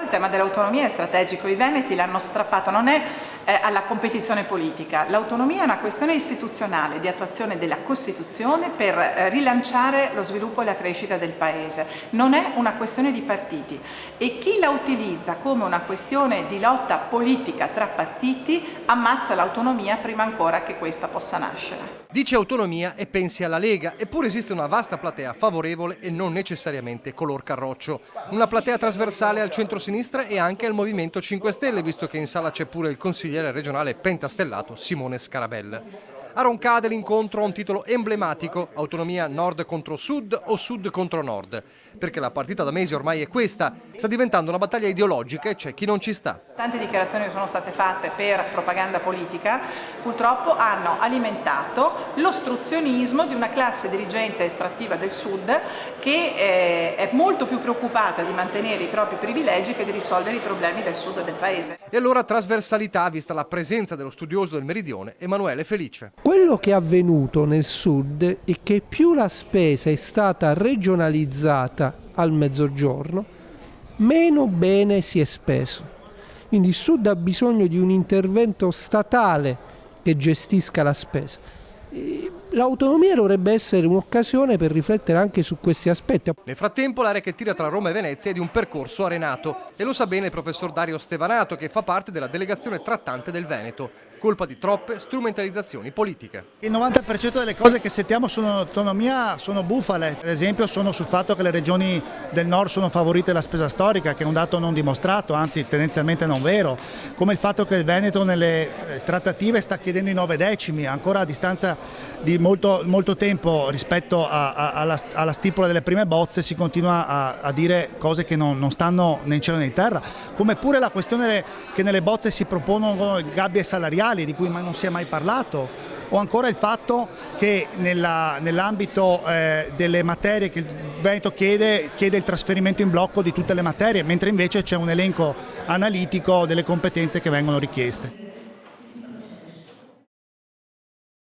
il tema dell'autonomia è strategico, i veneti l'hanno strappato, non è alla competizione politica, l'autonomia è una questione istituzionale di attuazione della Costituzione per rilanciare lo sviluppo e la crescita del Paese, non è una questione di partiti e chi la utilizza come una questione di lotta politica tra partiti ammazza l'autonomia prima ancora che questa possa nascere. Dice autonomia e pensi alla Lega, eppure esiste una vasta platea favorevole e non necessariamente color carroccio. Una platea trasversale al centro-sinistra e anche al Movimento 5 Stelle, visto che in sala c'è pure il consigliere regionale pentastellato Simone Scarabella. A Roncade l'incontro ha un titolo emblematico: autonomia nord contro sud o sud contro nord. Perché la partita da mesi ormai è questa, sta diventando una battaglia ideologica e c'è chi non ci sta. Tante dichiarazioni che sono state fatte per propaganda politica purtroppo hanno alimentato l'ostruzionismo di una classe dirigente estrattiva del sud che è molto più preoccupata di mantenere i propri privilegi che di risolvere i problemi del sud del paese. E allora trasversalità vista la presenza dello studioso del Meridione Emanuele Felice. Quello che è avvenuto nel sud è che più la spesa è stata regionalizzata al mezzogiorno, meno bene si è speso. Quindi il sud ha bisogno di un intervento statale che gestisca la spesa. L'autonomia dovrebbe essere un'occasione per riflettere anche su questi aspetti. Nel frattempo l'area che tira tra Roma e Venezia è di un percorso arenato e lo sa bene il professor Dario Stevanato, che fa parte della delegazione trattante del Veneto. Colpa di troppe strumentalizzazioni politiche. Il 90% delle cose che sentiamo sull'autonomia sono bufale, ad esempio sono sul fatto che le regioni del nord sono favorite dalla spesa storica, che è un dato non dimostrato, anzi tendenzialmente non vero, come il fatto che il Veneto nelle trattative sta chiedendo i 9 decimi, ancora a distanza di molto tempo rispetto alla stipula delle prime bozze si continua a dire cose che non stanno né in cielo né in terra, come pure la questione che nelle bozze si propongono gabbie salariali di cui non si è mai parlato, o ancora il fatto che nell'ambito delle materie che il Veneto chiede il trasferimento in blocco di tutte le materie, mentre invece c'è un elenco analitico delle competenze che vengono richieste.